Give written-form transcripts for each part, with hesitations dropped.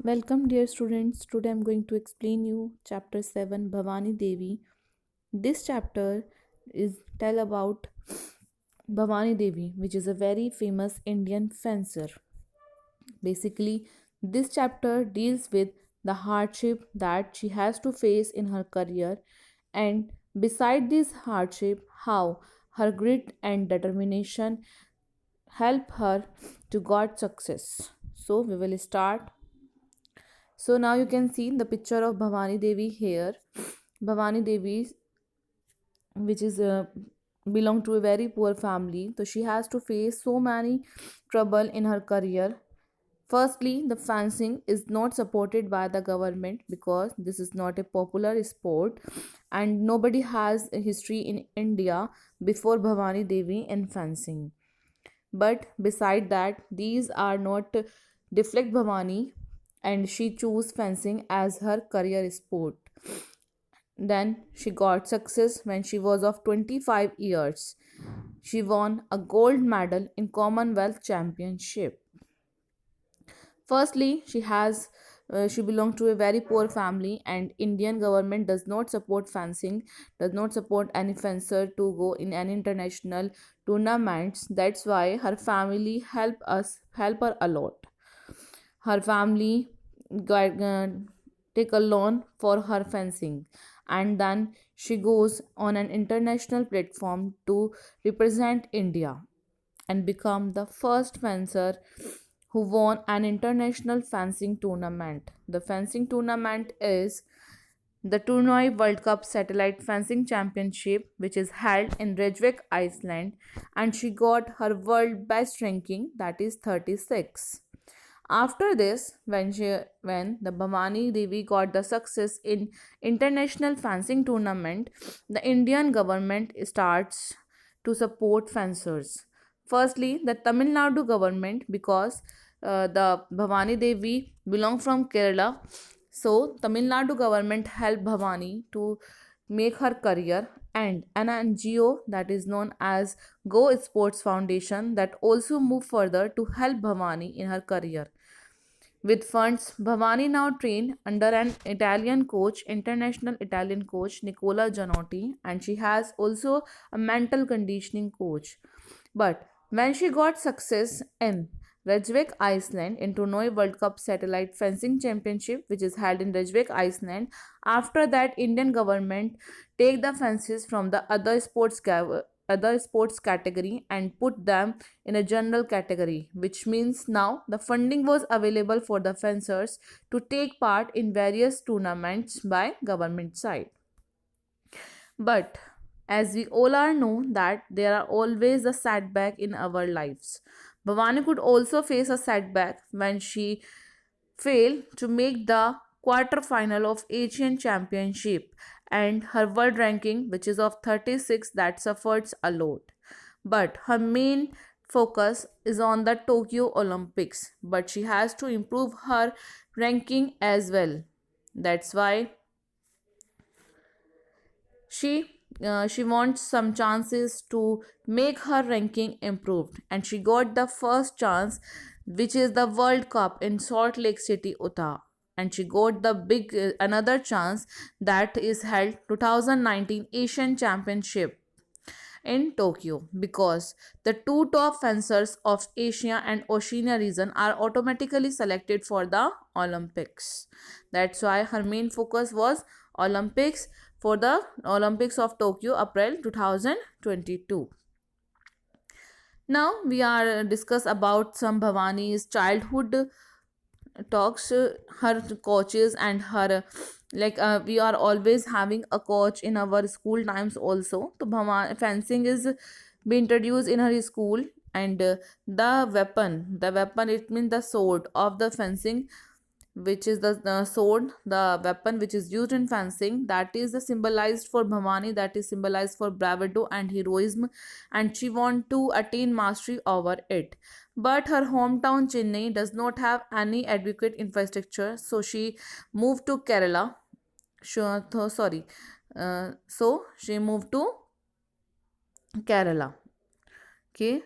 Welcome dear students. Today I'm going to explain you chapter 7 Bhavani Devi. This chapter is tell about Bhavani Devi, which is a very famous Indian fencer. Basically, this chapter deals with the hardship that she has to face in her career, and beside this hardship how her grit and determination help her to got success. So we will start. So now you can see the picture of Bhavani Devi here. Bhavani Devi, which is belong to a very poor family, so she has to face so many trouble in her career. Firstly, the fencing is not supported by the government because this is not a popular sport, and nobody has a history in India before Bhavani Devi in fencing. But beside that, these are not deflect Bhavani, and she chose fencing as her career sport. Then she got success when she was of 25 years. She won a gold medal in Commonwealth Championship. Firstly, she belonged to a very poor family, and Indian government does not support fencing, does not support any fencer to go in any international tournaments. That's why her family help her a lot. Her family got, take a loan for her fencing, and then she goes on an international platform to represent India and become the first fencer who won an international fencing tournament. The fencing tournament is the Tournoi World Cup Satellite Fencing Championship, which is held in Reykjavik, Iceland, and she got her world best ranking, that is 36. After this, when the Bhavani Devi got the success in international fencing tournament, the Indian government starts to support fencers. Firstly, the Tamil Nadu government, because the Bhavani Devi belong from Kerala, so Tamil Nadu government helped Bhavani to make her career, and an NGO that is known as Go Sports Foundation that also moved further to help Bhavani in her career. With funds, Bhavani now trained under an Italian coach, international Italian coach Nicola Gianotti, and she has also a mental conditioning coach. But when she got success in Reykjavik, Iceland, in Tournoi World Cup Satellite Fencing Championship, which is held in Reykjavik, Iceland, after that Indian government take the fences from the other sports category and put them in a general category, which means now the funding was available for the fencers to take part in various tournaments by government side. But as we all are know that there are always a setback in our lives. Bhavani could also face a setback when she failed to make the quarter final of Asian Championship, and her world ranking, which is of 36, that suffers a lot. But her main focus is on the Tokyo Olympics, but she has to improve her ranking as well. That's why she wants some chances to make her ranking improved, and she got the first chance, which is the World Cup in Salt Lake City, Utah. And she got the big another chance, that is held 2019 Asian Championship in Tokyo, because the two top fencers of Asia and Oceania region are automatically selected for the Olympics. That's why her main focus was Olympics, for the Olympics of Tokyo April 2022. Now we are discuss about some Bhavani's childhood talks, her coaches and her we are always having a coach in our school times also. So fencing is be introduced in her school, and the weapon, it means the sword of the fencing, which is the sword, the weapon which is used in fencing, that is the symbolized for Bhavani, that is symbolized for bravado and heroism, and she want to attain mastery over it. But her hometown Chennai does not have any adequate infrastructure, so she moved to Kerala. Sure, sorry. So she moved to Kerala. Okay,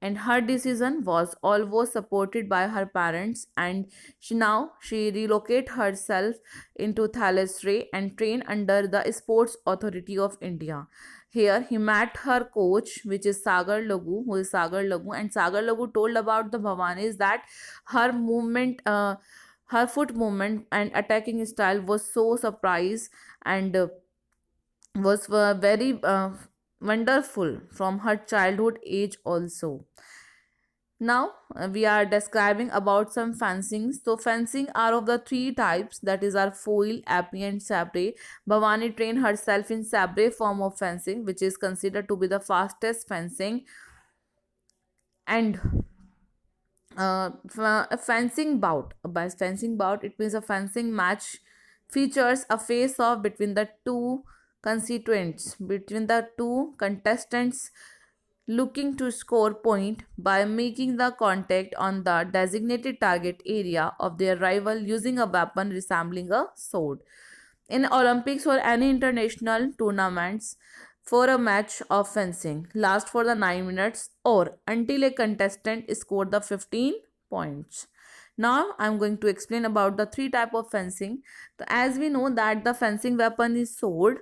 and her decision was always supported by her parents, and she relocate herself into Thalassery and train under the Sports Authority of India. Here he met her coach, which is Sagar Lagu, and Sagar Lagu told about the Bhavanis that her movement her foot movement and attacking style was so surprise, and was very wonderful from her childhood age also. Now we are describing about some fencing. So fencing are of the three types, that is our foil, appy and sabre. Bhavani trained herself in sabre form of fencing, which is considered to be the fastest fencing. And a fencing bout. By fencing bout, it means a fencing match features a face off between the two constituents, between the two contestants looking to score point by making the contact on the designated target area of their rival using a weapon resembling a sword. In Olympics or any international tournaments, for a match of fencing last for the 9 minutes or until a contestant scored the 15 points. Now I'm going to explain about the three type of fencing. So as we know that the fencing weapon is sword,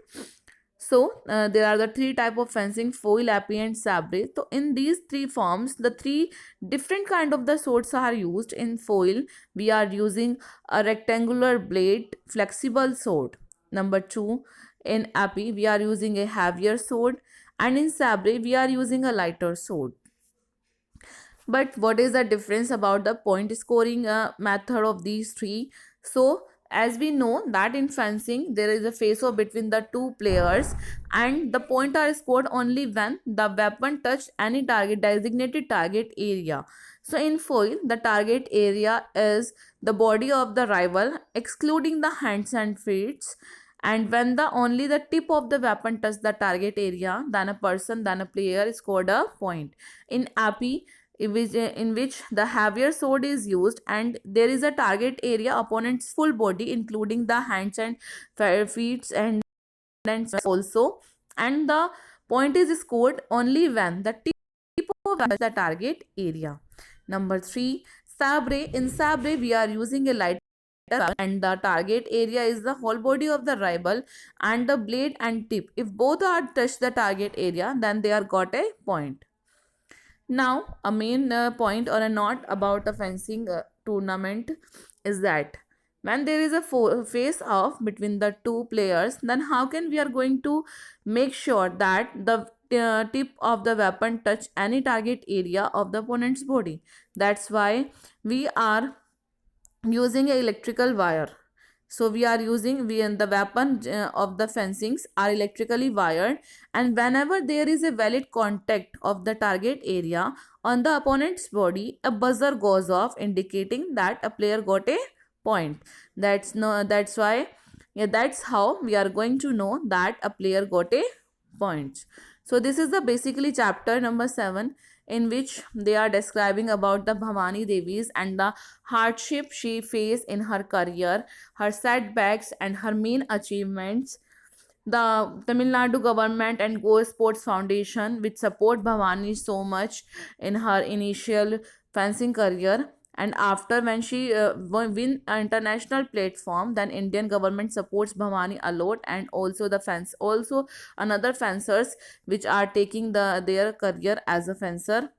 so there are the three type of fencing: foil, appy and sabre. So in these three forms, the three different kind of the swords are used. In foil we are using a rectangular blade flexible sword. Number 2, in appy we are using a heavier sword, and in sabre we are using a lighter sword. But what is the difference about the point scoring method of these three? So as we know that in fencing there is a face-off between the two players, and the point are scored only when the weapon touched any target designated target area. So in foil the target area is the body of the rival excluding the hands and feet, and when the only the tip of the weapon touched the target area, then a player scored a point. In appy, in which the heavier sword is used and there is a target area opponent's full body including the hands and feet and also, and the point is scored only when the tip of the target area. Number 3, sabre. In sabre we are using a lighter gun and the target area is the whole body of the rival and the blade and tip, if both are touch the target area, then they are got a point. Now, a main point or a note about a fencing tournament is that when there is a face off between the two players, then how can we are going to make sure that the tip of the weapon touch any target area of the opponent's body? That's why we are using a electrical wire. So we are using the weapon of the fencings are electrically wired, and whenever there is a valid contact of the target area on the opponent's body, a buzzer goes off indicating that a player got a point. That's why, yeah, that's how we are going to know that a player got a point. So this is the basically chapter number 7, in which they are describing about the Bhavani Devis and the hardship she faced in her career, her setbacks and her main achievements. The Tamil Nadu government and Go Sports Foundation, which support Bhavani so much in her initial fencing career, and after when she win an international platform, then Indian government supports Bhavani a lot, and also the fence also another fencers which are taking their career as a fencer.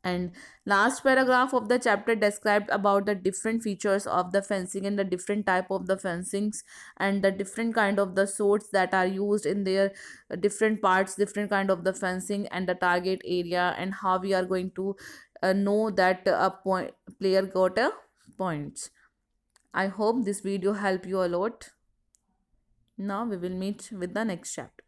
And last paragraph of the chapter described about the different features of the fencing and the different type of the fencings and the different kind of the swords that are used in their different parts, different kind of the fencing and the target area, and how we are going to know that a point player got a points. I hope this video help you a lot. Now we will meet with the next chapter.